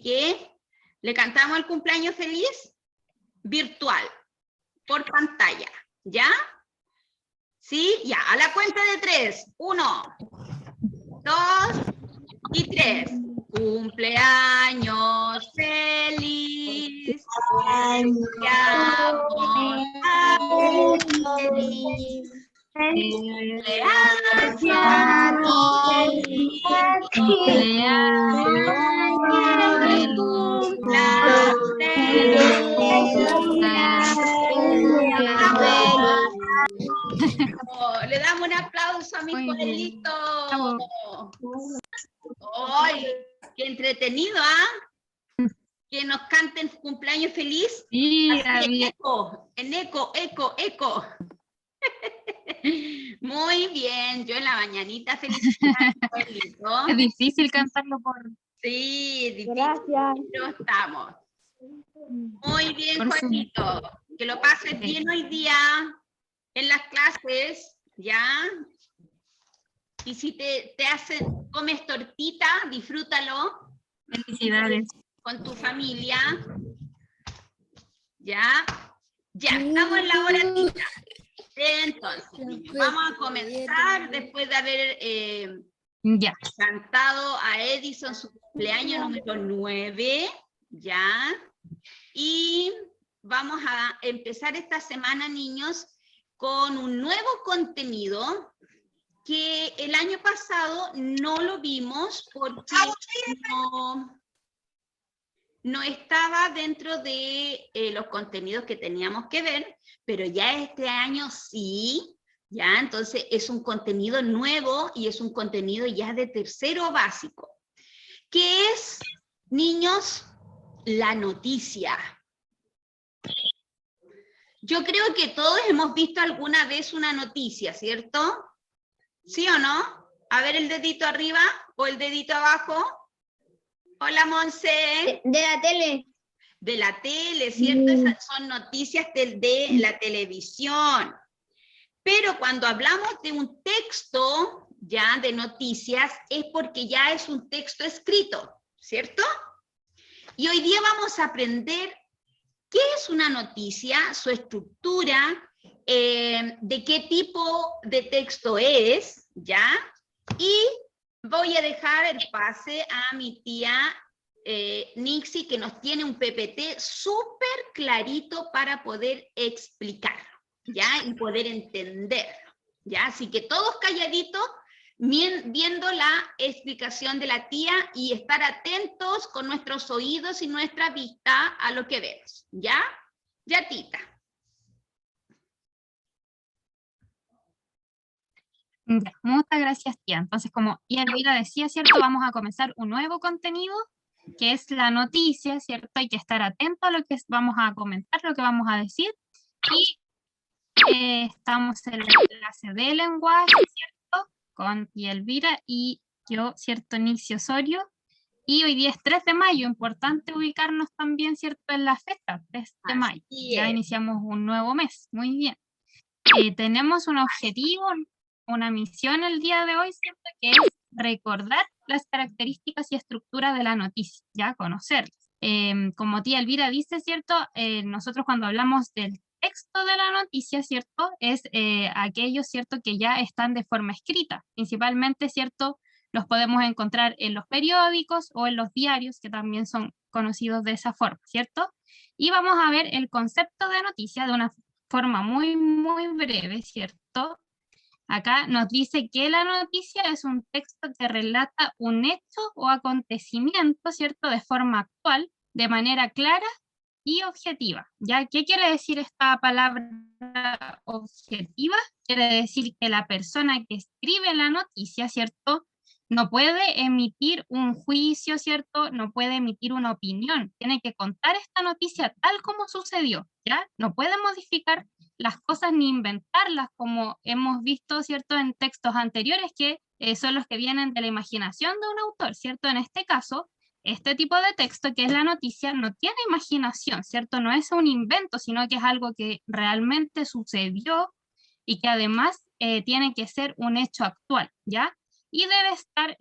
que le cantamos el cumpleaños feliz virtual, por pantalla, ¿ya? ¿Sí? Ya, a la cuenta de 3. 1, 2 y 3. Cumpleaños feliz. Cumpleaños feliz. Le damos un aplauso a mi Joelito. ¡Ay, qué entretenido! Que nos canten cumpleaños feliz. Sí, eco, en eco, eco, eco. Muy bien, yo en la mañanita felicidades, Joelito. es difícil cantarlo por... Sí, difícil. Gracias. Pero estamos. Muy bien, Por Joelito. Que lo pases bien hoy día en las clases, ¿ya? Y si te comes tortita, disfrútalo. Felicidades. Con tu familia. ¿Ya? Ya, estamos en la hora tita. Entonces, niños, vamos a comenzar después de haber Ya. cantado a Edison su cumpleaños número 9, ¿ya? Y vamos a empezar esta semana, niños, con un nuevo contenido que el año pasado no lo vimos porque no estaba dentro de los contenidos que teníamos que ver, pero ya este año sí, ya, entonces es un contenido nuevo y es un contenido ya de tercero básico. ¿Qué es, niños? La noticia. Yo creo que todos hemos visto alguna vez una noticia, ¿cierto? ¿Sí o no? A ver el dedito arriba o el dedito abajo. Hola, Monse. De la tele. De la tele, ¿cierto? Esas son noticias de la televisión. Pero cuando hablamos de un texto ya de noticias, es porque ya es un texto escrito, ¿cierto? Y hoy día vamos a aprender qué es una noticia, su estructura, de qué tipo de texto es, ¿ya? Y voy a dejar el pase a mi tía Nixie, que nos tiene un PPT súper clarito para poder explicarlo, ¿ya? Y poder entenderlo, ¿ya? Así que todos calladitos, viendo la explicación de la tía y estar atentos con nuestros oídos y nuestra vista a lo que vemos, ¿ya? Ya, tita. Ya, muchas gracias, tía. Entonces, como Elvira decía, ¿cierto? Vamos a comenzar un nuevo contenido, que es la noticia, ¿cierto? Hay que estar atento a lo que vamos a comentar, lo que vamos a decir. Y estamos en la clase de lenguaje, ¿cierto? Con tía Elvira y yo, ¿cierto? Nixie Osorio. Y hoy día es 3 de mayo, importante ubicarnos también, ¿cierto? En la fecha, 3 de mayo. Ya iniciamos un nuevo mes, muy bien. Tenemos un objetivo, una misión el día de hoy, ¿cierto? Que es recordar las características y estructuras de la noticia, ya conocerlas. Como tía Elvira dice, ¿cierto? Nosotros cuando hablamos del texto de la noticia, ¿cierto? Es aquellos, ¿cierto? Que ya están de forma escrita, principalmente, ¿cierto? Los podemos encontrar en los periódicos o en los diarios, que también son conocidos de esa forma, ¿cierto? Y vamos a ver el concepto de noticia de una forma muy, muy breve, ¿cierto? Acá nos dice que la noticia es un texto que relata un hecho o acontecimiento, ¿cierto? De forma actual, de manera clara y objetiva. ¿Ya? ¿Qué quiere decir esta palabra objetiva? Quiere decir que la persona que escribe la noticia, ¿cierto? No puede emitir un juicio, ¿cierto? No puede emitir una opinión. Tiene que contar esta noticia tal como sucedió, ¿ya? No puede modificar las cosas ni inventarlas como hemos visto, ¿cierto? En textos anteriores que son los que vienen de la imaginación de un autor, ¿cierto? En este caso, este tipo de texto que es la noticia no tiene imaginación, ¿cierto? No es un invento, sino que es algo que realmente sucedió y que además tiene que ser un hecho actual, ¿ya? y debe estar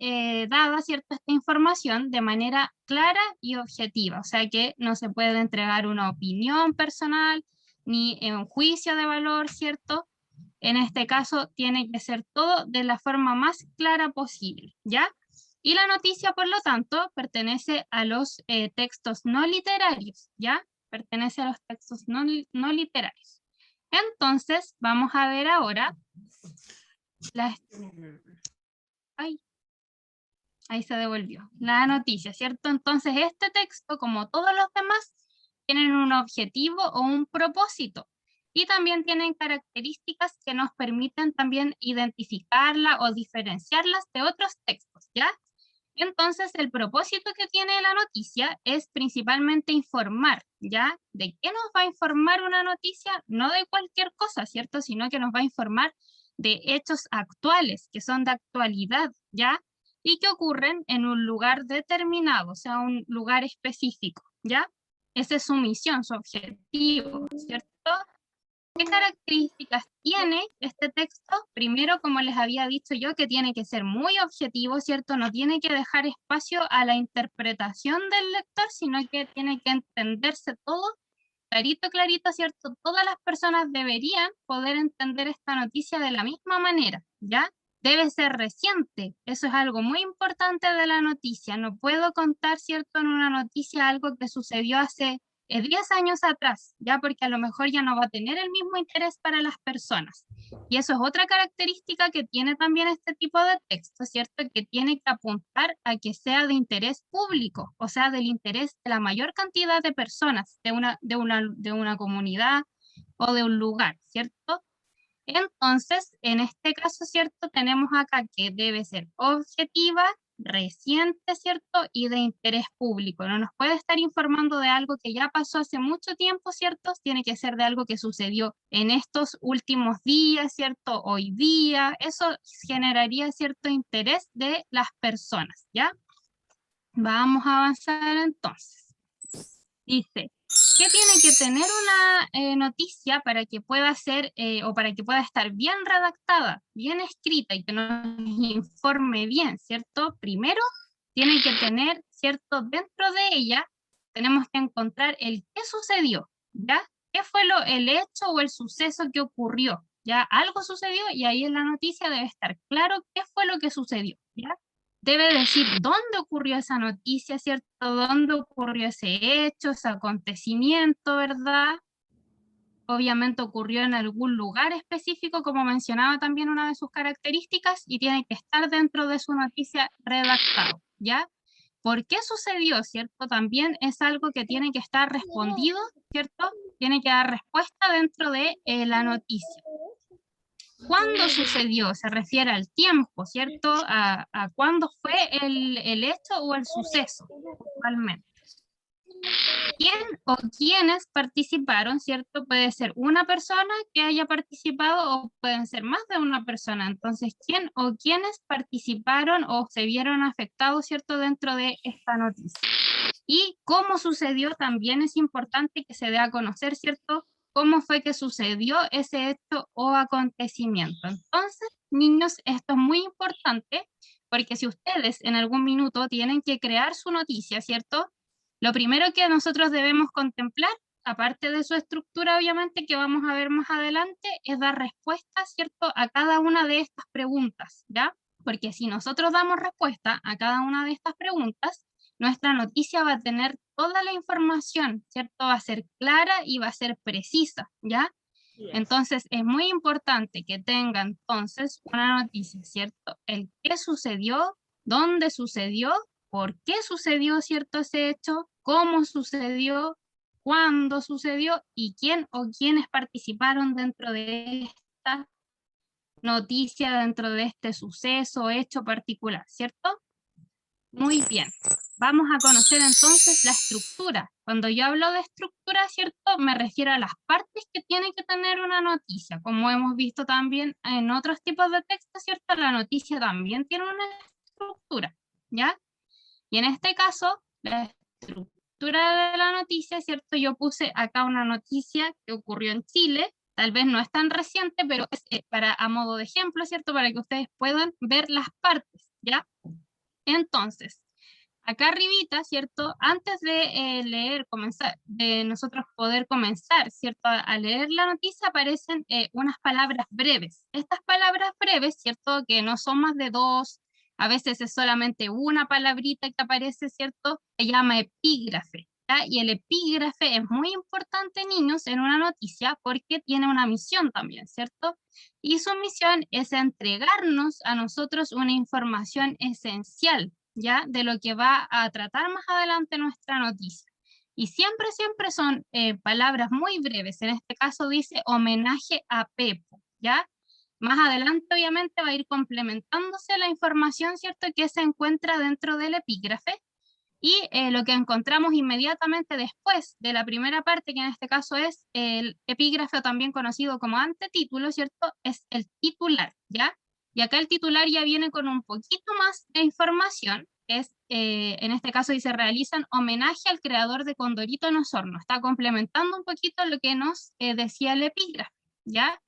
dada, ¿cierto?, esta información de manera clara y objetiva, o sea que no se puede entregar una opinión personal ni un juicio de valor, ¿cierto? En este caso tiene que ser todo de la forma más clara posible, ¿ya? Y la noticia, por lo tanto, pertenece a los textos no literarios, ¿ya? Pertenece a los textos no literarios. Entonces, vamos a ver ahora ahí se devolvió la noticia, ¿cierto? Entonces, este texto, como todos los demás, tienen un objetivo o un propósito. Y también tienen características que nos permiten también identificarla o diferenciarlas de otros textos, ¿ya? Entonces, el propósito que tiene la noticia es principalmente informar, ¿ya? ¿De qué nos va a informar una noticia? No de cualquier cosa, ¿cierto? Sino que nos va a informar de hechos actuales, que son de actualidad, ¿ya? Y que ocurren en un lugar determinado, o sea, un lugar específico, ¿ya? Esa es su misión, su objetivo, ¿cierto? ¿Qué características tiene este texto? Primero, como les había dicho yo, que tiene que ser muy objetivo, ¿cierto? No tiene que dejar espacio a la interpretación del lector, sino que tiene que entenderse todo clarito, clarito, ¿cierto? Todas las personas deberían poder entender esta noticia de la misma manera, ¿ya? Debe ser reciente, eso es algo muy importante de la noticia. No puedo contar, ¿cierto?, en una noticia algo que sucedió hace 10 años atrás, ya, porque a lo mejor ya no va a tener el mismo interés para las personas. Y eso es otra característica que tiene también este tipo de texto, ¿cierto? Que tiene que apuntar a que sea de interés público, o sea, del interés de la mayor cantidad de personas, de una comunidad o de un lugar, ¿cierto? Entonces, en este caso, ¿cierto? Tenemos acá que debe ser objetiva, reciente, ¿cierto? Y de interés público. No nos puede estar informando de algo que ya pasó hace mucho tiempo, ¿cierto? Tiene que ser de algo que sucedió en estos últimos días, ¿cierto? Hoy día. Eso generaría cierto interés de las personas, ¿ya? Vamos a avanzar entonces. Dice, ¿qué tiene que tener una noticia para que pueda ser o para que pueda estar bien redactada, bien escrita y que nos informe bien, ¿cierto? Primero, tiene que tener, ¿cierto? Dentro de ella tenemos que encontrar el qué sucedió, ¿ya? ¿Qué fue el hecho o el suceso que ocurrió? ¿Ya? Algo sucedió y ahí en la noticia debe estar claro qué fue lo que sucedió, ¿ya? Debe decir dónde ocurrió esa noticia, ¿cierto? Dónde ocurrió ese hecho, ese acontecimiento, ¿verdad? Obviamente ocurrió en algún lugar específico, como mencionaba también una de sus características, y tiene que estar dentro de su noticia redactado, ¿ya? ¿Por qué sucedió, cierto? También es algo que tiene que estar respondido, ¿cierto? Tiene que dar respuesta dentro de la noticia. ¿Cuándo sucedió? Se refiere al tiempo, ¿cierto? A cuándo fue el hecho o el suceso, actualmente. ¿Quién o quiénes participaron, cierto? Puede ser una persona que haya participado o pueden ser más de una persona. Entonces, ¿quién o quiénes participaron o se vieron afectados, cierto? Dentro de esta noticia. Y cómo sucedió también es importante que se dé a conocer, ¿cierto? Cómo fue que sucedió ese hecho o acontecimiento. Entonces, niños, esto es muy importante porque si ustedes en algún minuto tienen que crear su noticia, ¿cierto? Lo primero que nosotros debemos contemplar, aparte de su estructura, obviamente, que vamos a ver más adelante, es dar respuesta, ¿cierto? A cada una de estas preguntas, ¿ya? Porque si nosotros damos respuesta a cada una de estas preguntas, nuestra noticia va a tener toda la información, ¿cierto? Va a ser clara y va a ser precisa, ¿ya? Entonces, es muy importante que tenga entonces una noticia, ¿cierto? El qué sucedió, dónde sucedió, por qué sucedió, ¿cierto? Ese hecho, cómo sucedió, cuándo sucedió y quién o quiénes participaron dentro de esta noticia, dentro de este suceso, hecho particular, ¿cierto? Muy bien. Vamos a conocer entonces la estructura. Cuando yo hablo de estructura, ¿cierto? Me refiero a las partes que tiene que tener una noticia. Como hemos visto también en otros tipos de textos, ¿cierto? La noticia también tiene una estructura, ¿ya? Y en este caso, la estructura de la noticia, ¿cierto? Yo puse acá una noticia que ocurrió en Chile, tal vez no es tan reciente, pero es a modo de ejemplo, ¿cierto? Para que ustedes puedan ver las partes, ¿ya? Entonces, acá arribita, ¿cierto? Antes de de nosotros poder comenzar, ¿cierto? A leer la noticia aparecen unas palabras breves. Estas palabras breves, ¿cierto? Que no son más de dos, a veces es solamente una palabrita que aparece, ¿cierto? Se llama epígrafe, ¿ya? Y el epígrafe es muy importante, niños, en una noticia porque tiene una misión también, ¿cierto? Y su misión es entregarnos a nosotros una información esencial, ¿ya? De lo que va a tratar más adelante nuestra noticia. Y siempre, siempre son palabras muy breves. En este caso dice homenaje a Pepo, ¿ya? Más adelante, obviamente, va a ir complementándose la información, ¿cierto? Que se encuentra dentro del epígrafe. Y lo que encontramos inmediatamente después de la primera parte, que en este caso es el epígrafe, también conocido como antetítulo, ¿cierto? Es el titular, ¿ya? Y acá el titular ya viene con un poquito más de información, que es, en este caso dice, realizan homenaje al creador de Condorito en Osorno. Está complementando un poquito lo que nos decía el epígrafe, ¿ya?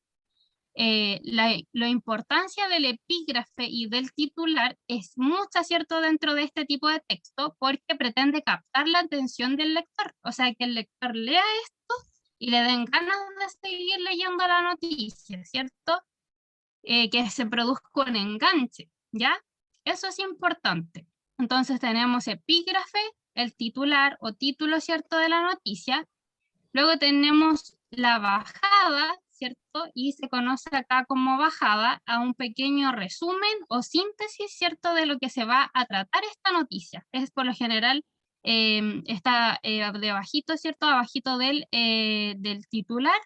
La importancia del epígrafe y del titular es mucha, ¿cierto?, dentro de este tipo de texto, porque pretende captar la atención del lector, o sea, que el lector lea esto y le den ganas de seguir leyendo la noticia, ¿cierto? Que se produzca un enganche, ¿ya? Eso es importante. Entonces tenemos epígrafe, el titular o título, ¿cierto?, de la noticia. Luego tenemos la bajada, ¿cierto? Y se conoce acá como bajada a un pequeño resumen o síntesis, ¿cierto? De lo que se va a tratar esta noticia. Es por lo general, está debajito, ¿cierto? Abajito del titular.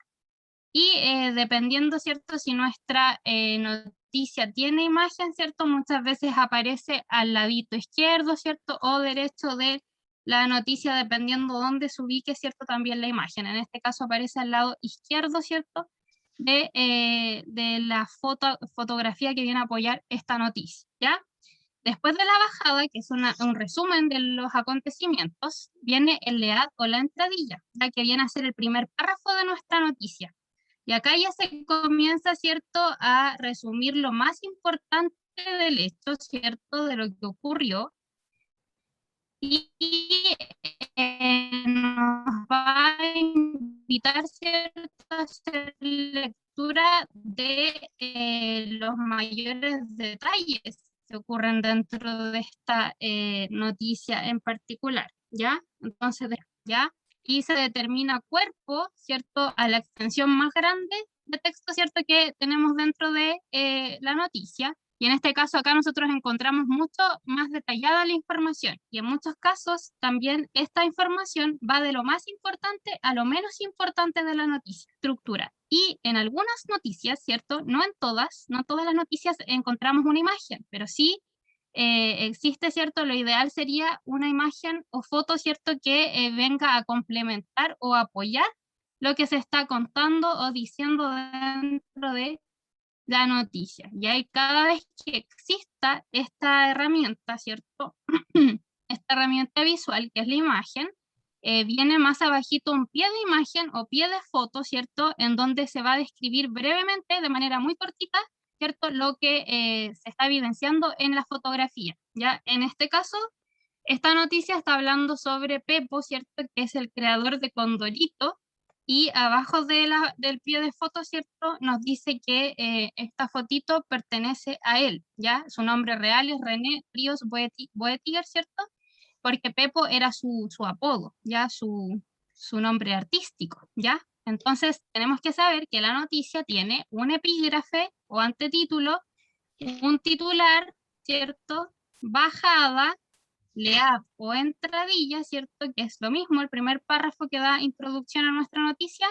Y dependiendo, ¿cierto? Si nuestra noticia tiene imagen, ¿cierto? Muchas veces aparece al ladito izquierdo, ¿cierto? O derecho de la noticia, dependiendo dónde se ubique, ¿cierto? También la imagen. En este caso aparece al lado izquierdo, ¿cierto? De la fotografía que viene a apoyar esta noticia, ¿ya? Después de la bajada, que es un resumen de los acontecimientos, viene el lead o la entradilla, ya que viene a ser el primer párrafo de nuestra noticia. Y acá ya se comienza, ¿cierto?, a resumir lo más importante del hecho, ¿cierto?, de lo que ocurrió. Y nos va a invitar, ¿cierto?, a hacer lectura de los mayores detalles que ocurren dentro de esta noticia en particular, ¿ya? Entonces, ¿ya? Y se determina cuerpo, ¿cierto?, a la extensión más grande de texto, ¿cierto?, que tenemos dentro de la noticia. Y en este caso acá nosotros encontramos mucho más detallada la información. Y en muchos casos también esta información va de lo más importante a lo menos importante de la noticia, estructura. Y en algunas noticias, ¿cierto?, no todas las noticias encontramos una imagen, pero sí existe, ¿cierto? Lo ideal sería una imagen o foto, ¿cierto?, que venga a complementar o apoyar lo que se está contando o diciendo dentro de la noticia. Y ahí cada vez que exista esta herramienta, ¿cierto? Esta herramienta visual, que es la imagen, viene más abajito un pie de imagen o pie de foto, ¿cierto? En donde se va a describir brevemente, de manera muy cortita, ¿cierto?, lo que se está evidenciando en la fotografía. Ya en este caso, esta noticia está hablando sobre Pepo, ¿cierto?, que es el creador de Condorito, y abajo del pie de foto, ¿cierto?, nos dice que esta fotito pertenece a él, ¿ya? Su nombre real es René Ríos Boetiger, ¿cierto? Porque Pepo era su apodo, ¿ya? Su nombre artístico, ¿ya? Entonces, tenemos que saber que la noticia tiene un epígrafe o antetítulo, un titular, ¿cierto?, bajada, lead o entradilla, ¿cierto?, que es lo mismo, el primer párrafo que da introducción a nuestra noticia,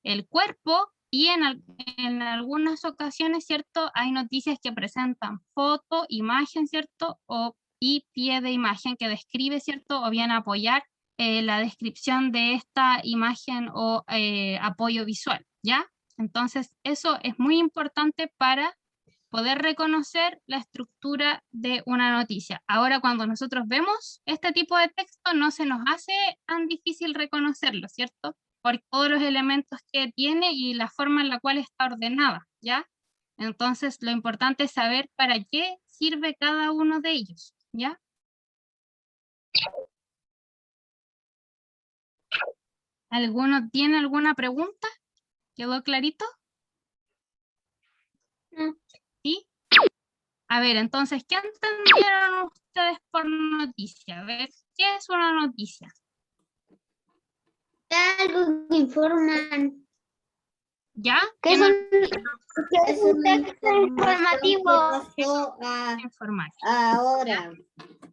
el cuerpo, y en algunas ocasiones, ¿cierto?, hay noticias que presentan foto, imagen, ¿cierto?, y pie de imagen que describe, ¿cierto?, o bien apoyar la descripción de esta imagen o apoyo visual, ¿ya? Entonces, eso es muy importante para poder reconocer la estructura de una noticia. Ahora, cuando nosotros vemos este tipo de texto, no se nos hace tan difícil reconocerlo, ¿cierto? por todos los elementos que tiene y la forma en la cual está ordenada, ¿ya? Entonces, lo importante es saber para qué sirve cada uno de ellos, ¿ya? ¿Alguno tiene alguna pregunta? ¿Quedó clarito? ¿Sí? A ver, entonces, ¿qué entendieron ustedes por noticia? A ver, ¿qué es una noticia? Algo que informan. ¿Ya? Que es un texto informativo. Que pasó Informar. ahora,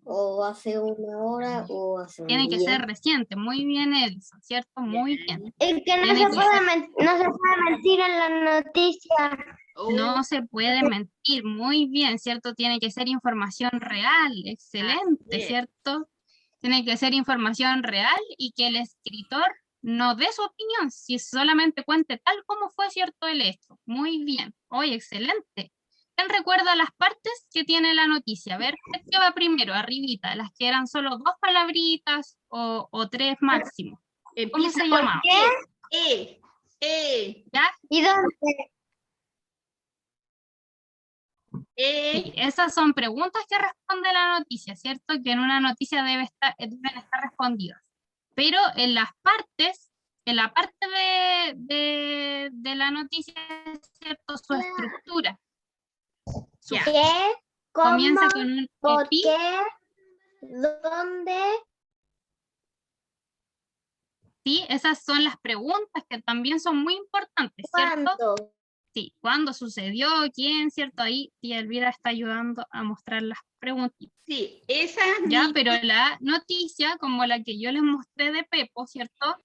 o hace una hora, o hace un Tiene que día. ser reciente, muy bien Edison, ¿cierto? Muy bien. Es que no Tiene se, que puede ser- no se puede mentir en la noticia. No se puede mentir, muy bien, ¿cierto? Tiene que ser información real, excelente, es. ¿cierto? Tiene que ser información real y que el escritor no dé su opinión, si solamente cuente tal como fue cierto el hecho. Muy bien, hoy excelente. ¿Quién recuerda las partes que tiene la noticia? A ver, ¿qué va primero? Arribita, las que eran solo 2 palabritas o 3 máximo. ¿Cómo Empieza se con llamaba? ¿Ya? ¿Y dónde? Sí, esas son preguntas que responde la noticia, ¿cierto? Que en una noticia deben estar respondidas. Pero en las partes, en la parte de la noticia, ¿cierto? Su estructura. Ya. ¿Qué? ¿Cómo? Comienza con un ¿Por epi, qué? ¿Dónde? ¿sí? Esas son las preguntas que también son muy importantes, ¿cierto? ¿Cuándo? Sí, ¿cuándo sucedió? ¿Quién? ¿Cierto? Ahí tía Elvira está ayudando a mostrar las preguntas. Sí, esa Ya, pero la noticia, como la que yo les mostré de Pepo, ¿cierto?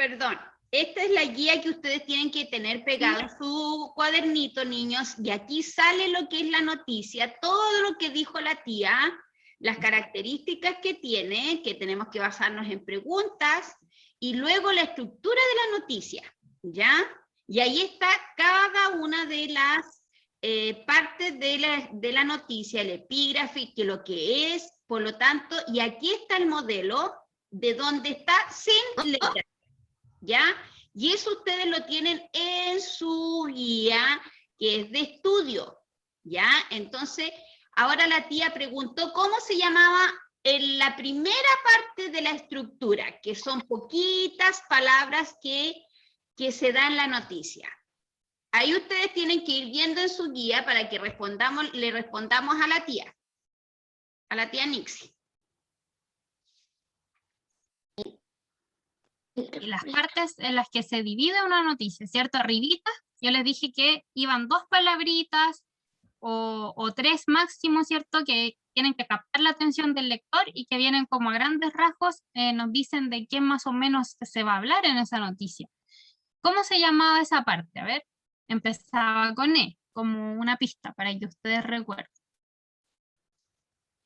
perdón, esta es la guía que ustedes tienen que tener pegado en su cuadernito, niños, y aquí sale lo que es la noticia, todo lo que dijo la tía, las características que tiene, que tenemos que basarnos en preguntas, y luego la estructura de la noticia, ¿ya? Y ahí está cada una de las partes de la noticia, el epígrafe, que lo que es, por lo tanto, y aquí está el modelo de donde está sin letras, ¿ya? Y eso ustedes lo tienen en su guía, que es de estudio, ¿ya? Entonces, ahora la tía preguntó cómo se llamaba en la primera parte de la estructura, que son poquitas palabras que se dan en la noticia. Ahí ustedes tienen que ir viendo en su guía para que le respondamos a la tía Nixie. Y las partes en las que se divide una noticia, ¿cierto? Arribita, yo les dije que iban 2 palabritas o 3 máximo, ¿cierto? Que tienen que captar la atención del lector y que vienen como a grandes rasgos, nos dicen de qué más o menos se va a hablar en esa noticia. ¿Cómo se llamaba esa parte? A ver, empezaba con E, como una pista para que ustedes recuerden.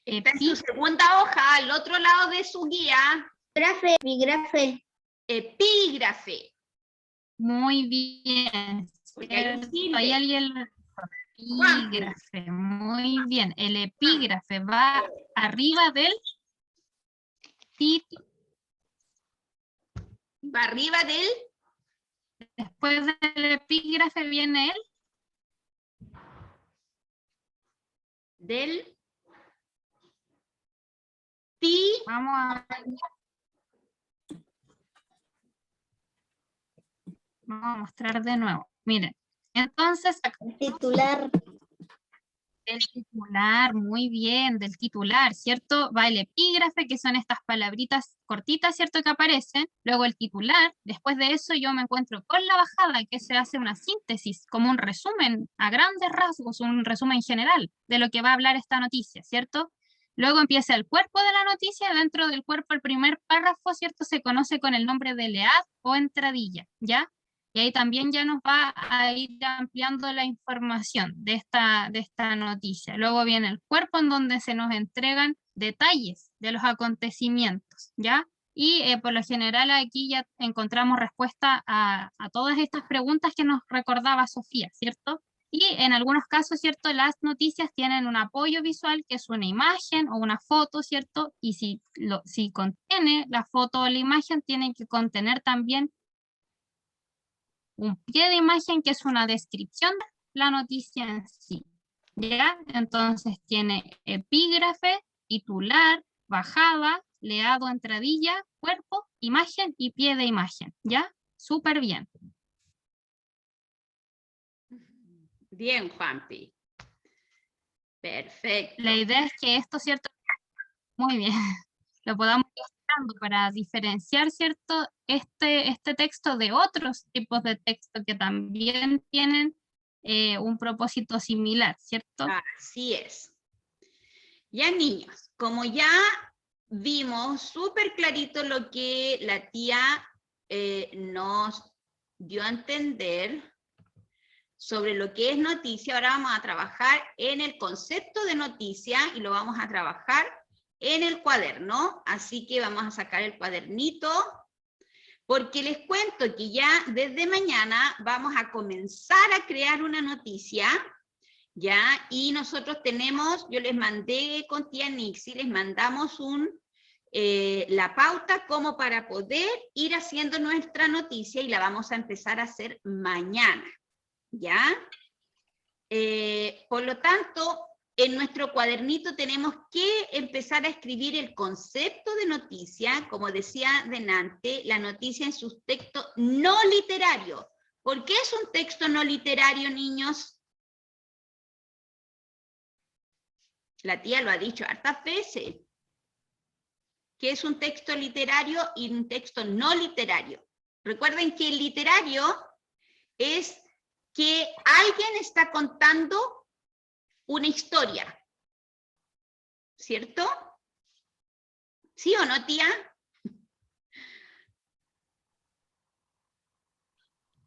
Está en su segunda hoja, al otro lado de su guía. Epígrafe. Epígrafe. Muy bien. Ahí alguien lo epígrafe, muy bien. El epígrafe va arriba del título. Va arriba del. Después del epígrafe viene Del. Vamos a mostrar de nuevo. Miren, entonces Titular. del titular, muy bien, del titular, ¿cierto? Va el epígrafe, que son estas palabritas cortitas, ¿cierto? Que aparecen. Luego el titular. Después de eso yo me encuentro con la bajada, que se hace una síntesis, como un resumen a grandes rasgos, un resumen general de lo que va a hablar esta noticia, ¿cierto? Luego empieza el cuerpo de la noticia. Dentro del cuerpo, el primer párrafo, ¿cierto? Se conoce con el nombre de lead o entradilla, ¿ya? Y ahí también ya nos va a ir ampliando la información de esta noticia. Luego viene el cuerpo en donde se nos entregan detalles de los acontecimientos, ¿ya? Y por lo general aquí ya encontramos respuesta a todas estas preguntas que nos recordaba Sofía, ¿cierto? Y en algunos casos, ¿cierto? Las noticias tienen un apoyo visual, que es una imagen o una foto, ¿cierto? Y si contiene la foto o la imagen, tiene que contener también un pie de imagen, que es una descripción de la noticia en sí, ¿ya? Entonces tiene epígrafe, titular, bajada, leado, entradilla, cuerpo, imagen y pie de imagen, ¿ya? Súper bien. Bien, Juanpi. Perfecto. La idea es que esto, ¿cierto? Muy bien. Lo podamos ir usando para diferenciar, ¿cierto? Este texto de otros tipos de texto que también tienen un propósito similar, ¿cierto? Así es. Ya, niños, como ya vimos súper clarito lo que la tía nos dio a entender sobre lo que es noticia, ahora vamos a trabajar en el concepto de noticia y lo vamos a trabajar en el cuaderno, así que vamos a sacar el cuadernito, porque les cuento que ya desde mañana vamos a comenzar a crear una noticia, ¿ya? Y nosotros tenemos, yo les mandé con tía Nixie, les mandamos la pauta como para poder ir haciendo nuestra noticia y la vamos a empezar a hacer mañana, ¿ya? Por lo tanto, en nuestro cuadernito tenemos que empezar a escribir el concepto de noticia, como decía delante, la noticia en sus textos no literarios. ¿Por qué es un texto no literario, niños? La tía lo ha dicho hartas veces, que es un texto literario y un texto no literario. Recuerden que el literario es que alguien está contando una historia, ¿cierto? ¿Sí o no, tía?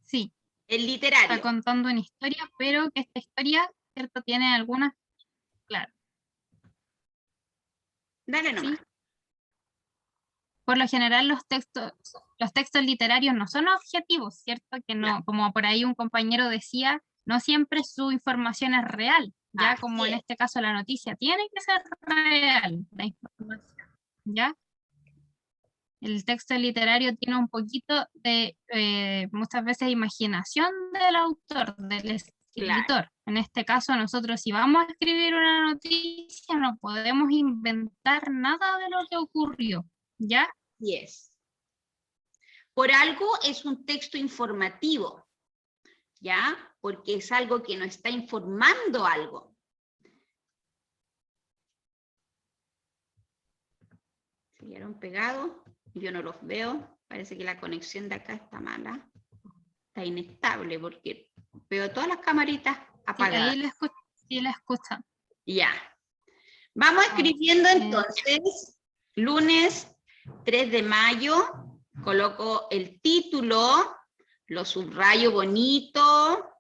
Sí. El literario. Está contando una historia, pero que esta historia, ¿cierto? Tiene algunas, claro. Dale nomás. ¿Sí? Por lo general los textos literarios no son objetivos, ¿cierto? Que no, Claro. como por ahí un compañero decía, no siempre su información es real, ya Así como en es. este caso la noticia tiene que ser real, la información, ¿ya? El texto literario tiene un poquito de, muchas veces, imaginación del autor, del Claro, escritor. En este caso, nosotros si vamos a escribir una noticia, no podemos inventar nada de lo que ocurrió, ¿ya? así es. Por algo es un texto informativo, ¿ya? Porque es algo que nos está informando algo. ¿Se quedaron pegados? Yo no los veo. Parece que la conexión de acá está mala. Está inestable porque veo todas las camaritas Sí, apagadas. ahí la escuchan. Ya. Vamos escribiendo entonces, lunes 3 de mayo, coloco el título, lo subrayo bonito,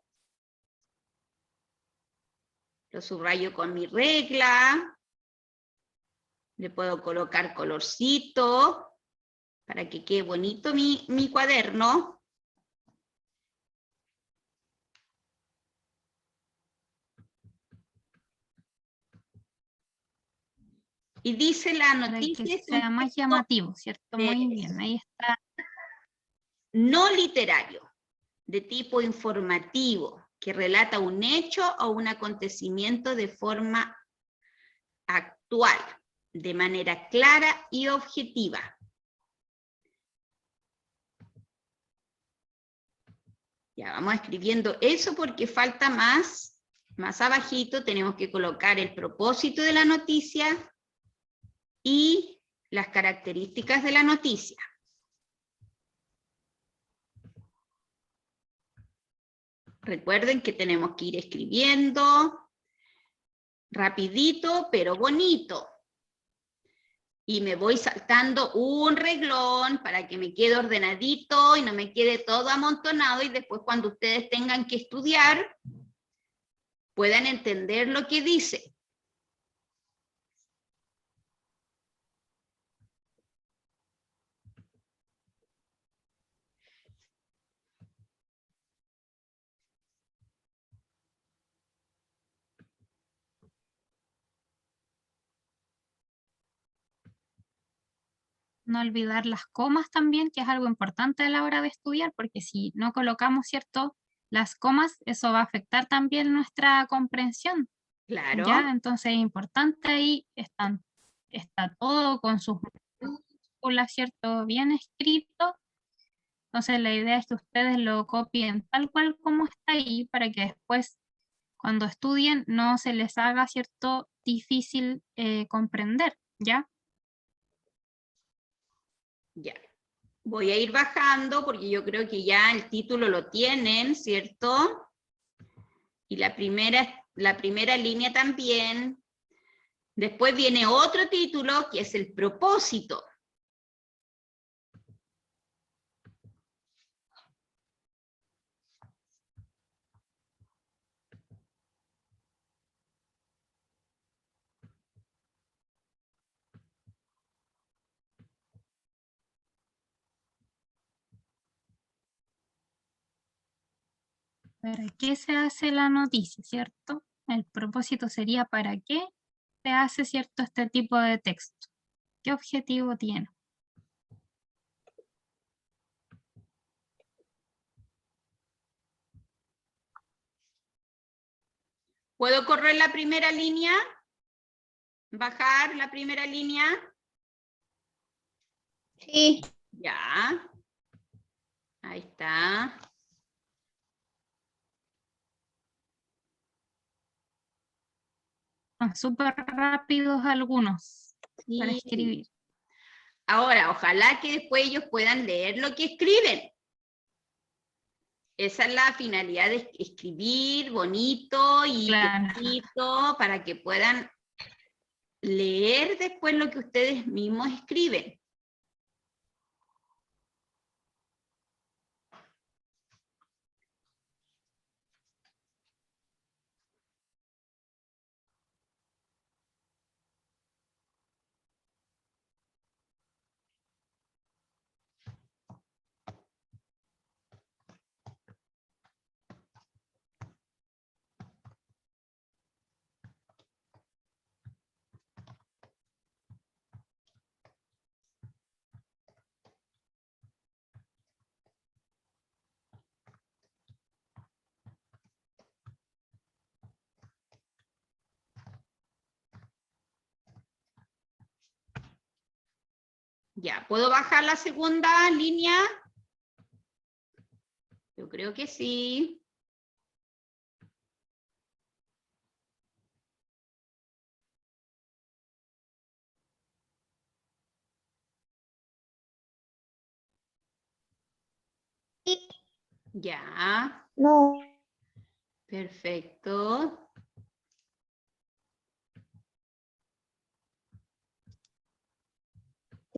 lo subrayo con mi regla, le puedo colocar colorcito para que quede bonito mi cuaderno. Y dice la Para que noticia es sea un más texto llamativo, ¿cierto? Muy bien, ahí está. no literario, de tipo informativo, que relata un hecho o un acontecimiento de forma actual, de manera clara y objetiva. Ya vamos escribiendo eso porque falta más abajito tenemos que colocar el propósito de la noticia y las características de la noticia. Recuerden que tenemos que ir escribiendo rapidito, pero bonito. Y me voy saltando un reglón para que me quede ordenadito y no me quede todo amontonado y después cuando ustedes tengan que estudiar puedan entender lo que dice. No olvidar las comas también, que es algo importante a la hora de estudiar, porque si no colocamos, ¿cierto?, las comas, eso va a afectar también nuestra comprensión. Claro. ¿Ya? Entonces es importante ahí, está todo con sus minúsculas, ¿cierto? Bien escrito. Entonces la idea es que ustedes lo copien tal cual como está ahí para que después cuando estudien no se les haga, ¿cierto? Difícil comprender, ¿ya? Ya. Voy a ir bajando porque yo creo que ya el título lo tienen, ¿cierto? Y la primera línea también. Después viene otro título que es el propósito. ¿Para qué se hace la noticia, cierto? El propósito sería ¿para qué se hace, cierto, este tipo de texto? ¿Qué objetivo tiene? ¿Puedo correr la primera línea? ¿Bajar la primera línea? Sí. Ya. Ahí está. Son súper rápidos algunos para Sí. escribir. Ahora, ojalá que después ellos puedan leer lo que escriben. Esa es la finalidad de escribir bonito y Claro. clarito para que puedan leer después lo que ustedes mismos escriben. Ya, ¿puedo bajar la segunda línea? Yo creo que sí. Ya, No. perfecto.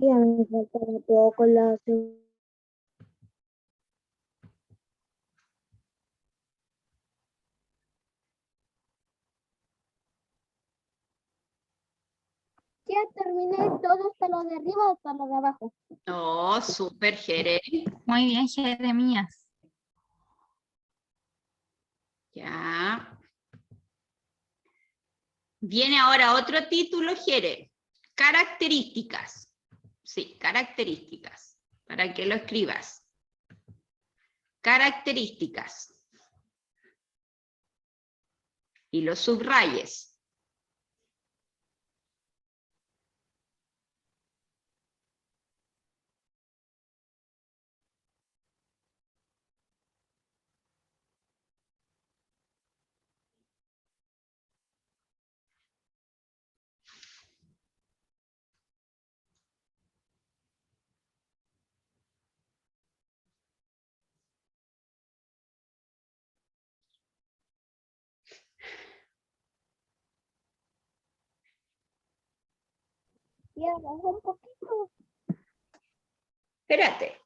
Sí, a mí me faltaba poco la segunda. Ya terminé todo, hasta lo de arriba hasta lo de abajo. Oh, súper, Jere. Muy bien, Jeremías. Ya. Viene ahora otro título, Jere. Características. Sí, características. Para que lo escribas. Características. Y lo subrayes. Ya bajó un poquito. Espérate.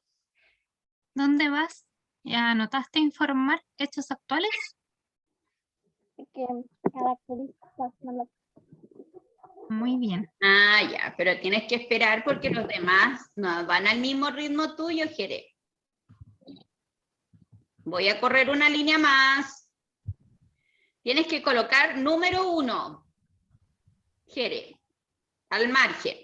¿Dónde vas? ¿Ya anotaste informar hechos actuales? Que características no las... Muy bien. Ah, ya, pero tienes que esperar porque los demás no van al mismo ritmo tuyo, Jere. Voy a correr una línea más. Tienes que colocar número 1, Jere, al margen.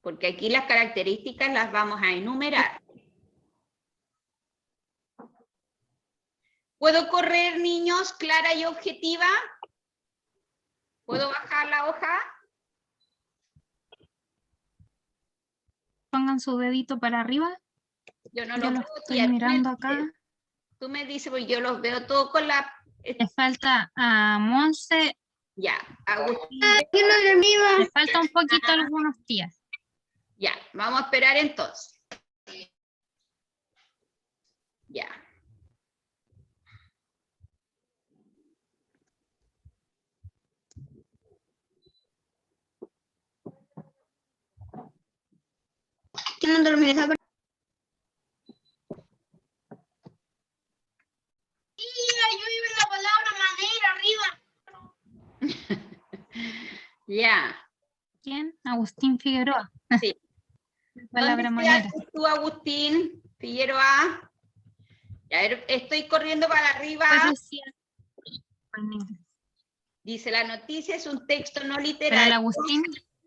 porque aquí las características las vamos a enumerar. ¿Puedo correr, niños, clara y objetiva? ¿Puedo bajar la hoja? Pongan su dedito para arriba. Yo no Yo lo lo veo. estoy Tía, mirando acá. tú me dices, porque yo los veo todo con la... Le falta a Monse. Ya, Agustín. Le falta un poquito a algunos días. Ya, vamos a esperar entonces. Ya. ¿Quién no termina esa parte? Yo iba en la palabra madera arriba. Ya. ¿Quién? Agustín Figueroa. Sí. Palabra ¿Dónde manera. quedaste tú, Agustín Figueroa? A ver, estoy corriendo para arriba. Pues decía manera. Dice, la noticia es un texto no Pero el literario. Agustín,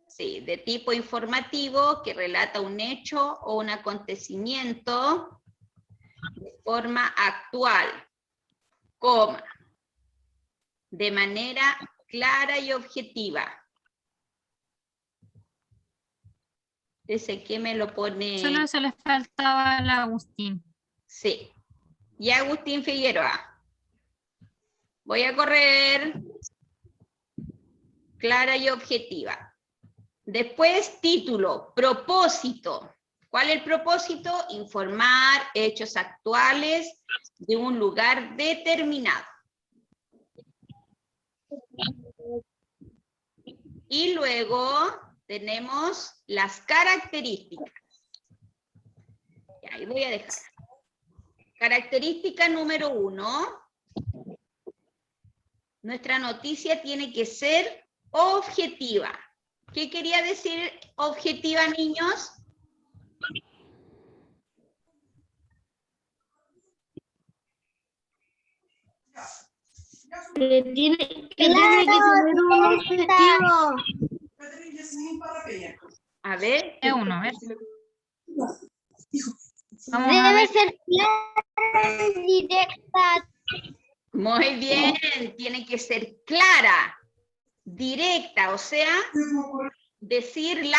Sí, de tipo informativo que relata un hecho o un acontecimiento de forma actual, coma, de manera clara y objetiva. Ese que me lo pone... solo eso le faltaba al Agustín. Sí. Y Agustín Figueroa. Voy a correr clara y objetiva. Después, título, propósito. ¿Cuál es el propósito? Informar hechos actuales de un lugar determinado. Y luego tenemos las características. Y ahí voy a dejar. Característica número 1. Nuestra noticia tiene que ser objetiva. ¿Qué quería decir objetiva, niños? Que tiene que tener un objetivo. A ver. Es uno, a ver. Vamos a Debe ver. ser clara y directa. Muy bien, tiene que ser clara, directa, o sea, decirla.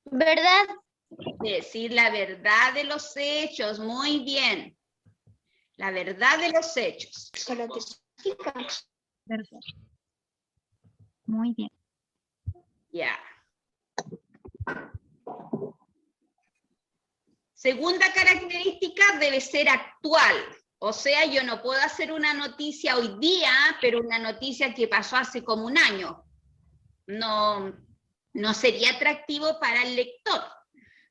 ¿Verdad? Decir la verdad de los hechos, muy bien. La verdad de los hechos. Perfecto. Muy bien. Ya. Segunda característica, debe ser actual. O sea, yo no puedo hacer una noticia hoy día, pero una noticia que pasó hace como un año. No sería atractivo para el lector,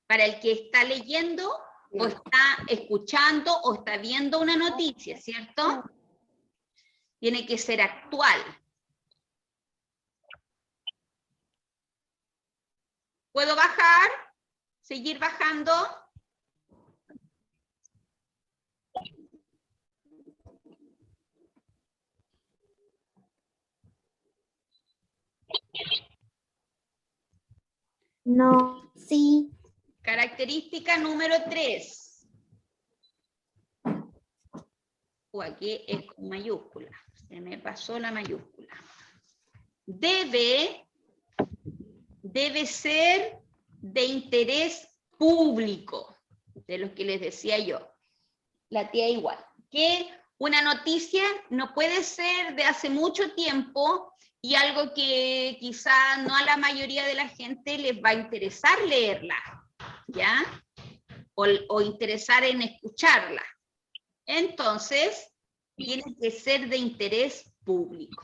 para el que está leyendo o está escuchando o está viendo una noticia, ¿cierto? Tiene que ser actual. ¿Puedo bajar? ¿Seguir bajando? No, sí. Característica número 3. Aquí es con mayúscula. Se me pasó la mayúscula. Debe ser de interés público, de lo que les decía yo. La tía igual. Que una noticia no puede ser de hace mucho tiempo y algo que quizá no a la mayoría de la gente les va a interesar leerla, ¿ya? O interesar en escucharla. Entonces, tiene que ser de interés público.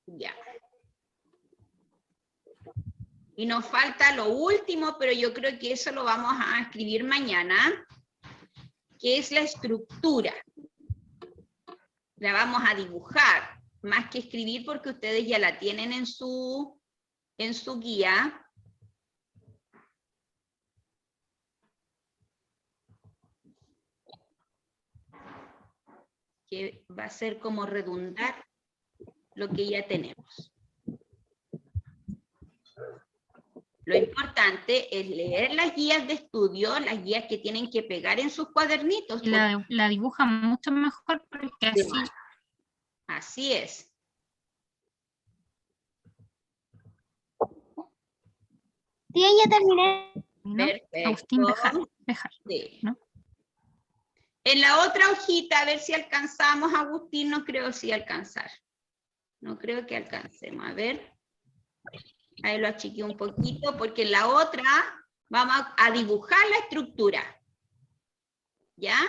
Ya. Y nos falta lo último, pero yo creo que eso lo vamos a escribir mañana, que es la estructura. La vamos a dibujar, más que escribir porque ustedes ya la tienen en su guía. que va a ser como redundar lo que ya tenemos. Lo importante es leer las guías de estudio, las guías que tienen que pegar en sus cuadernitos. Y la dibujan mucho mejor porque así... Así es. Sí, ya terminé. ¿no? Perfecto. Agustín Bejar, Sí. ¿no? En la otra hojita, a ver si alcanzamos, Agustín, no creo si alcanzar. No creo que alcancemos. A ver. Ahí lo achiqué un poquito, porque en la otra vamos a dibujar la estructura. ¿Ya?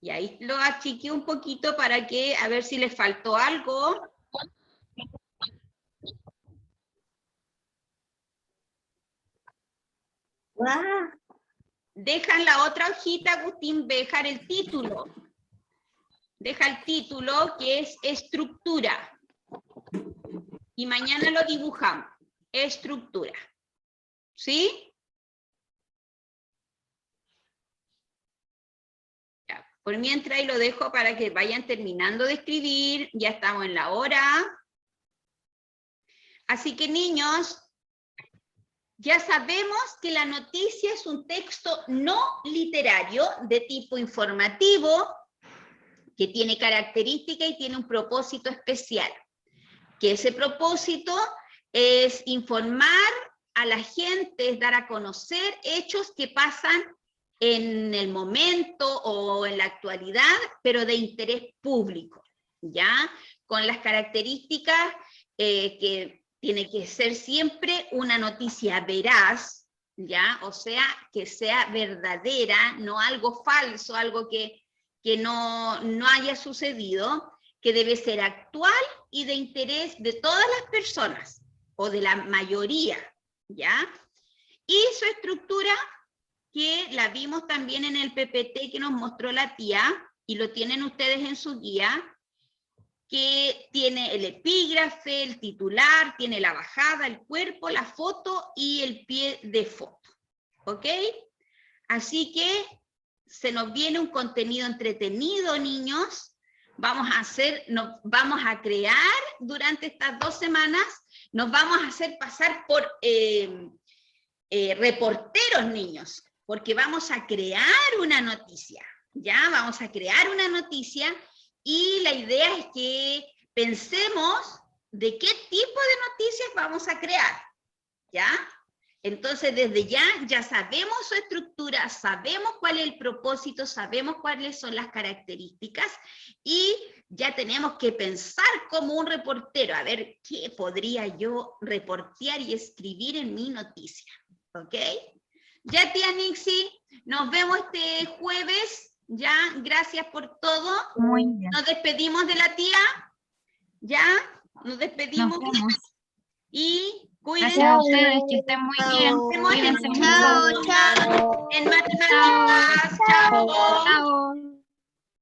Y ahí lo achiqué un poquito para que, a ver si les faltó algo. Deja en la otra hojita, Agustín, dejar el título. Deja el título que es estructura. Y mañana lo dibujamos. Estructura. ¿Sí? Ya, por mientras ahí lo dejo para que vayan terminando de escribir. Ya estamos en la hora. Así que, niños, ya sabemos que la noticia es un texto no literario de tipo informativo, que tiene características y tiene un propósito especial. Que ese propósito es informar a la gente, es dar a conocer hechos que pasan en el momento o en la actualidad, pero de interés público, ¿ya? Con las características que tiene que ser siempre una noticia veraz, ¿ya? O sea, que sea verdadera, no algo falso, algo que no haya sucedido, que debe ser actual y de interés de todas las personas, o de la mayoría, ¿ya? Y su estructura, que la vimos también en el PPT que nos mostró la tía, y lo tienen ustedes en su guía, que tiene el epígrafe, el titular, tiene la bajada, el cuerpo, la foto y el pie de foto, ¿ok? Así que se nos viene un contenido entretenido, niños. Vamos a crear durante estas 2 semanas, nos vamos a hacer pasar por reporteros, niños, porque vamos a crear una noticia, ¿ya? Vamos a crear una noticia y la idea es que pensemos de qué tipo de noticias vamos a crear, ¿ya? Entonces, desde ya sabemos su estructura, sabemos cuál es el propósito, sabemos cuáles son las características y ya tenemos que pensar como un reportero, a ver qué podría yo reportear y escribir en mi noticia, ¿ok? Ya, tía Nixie, nos vemos este jueves, ya, gracias por todo. Muy bien. Nos despedimos de la tía, ya, nos despedimos. Nos vemos. Y cuídense. Gracias a ustedes, que estén muy bien. Cuídense mucho. Chao, chao. En matemáticas. Chao. Chao.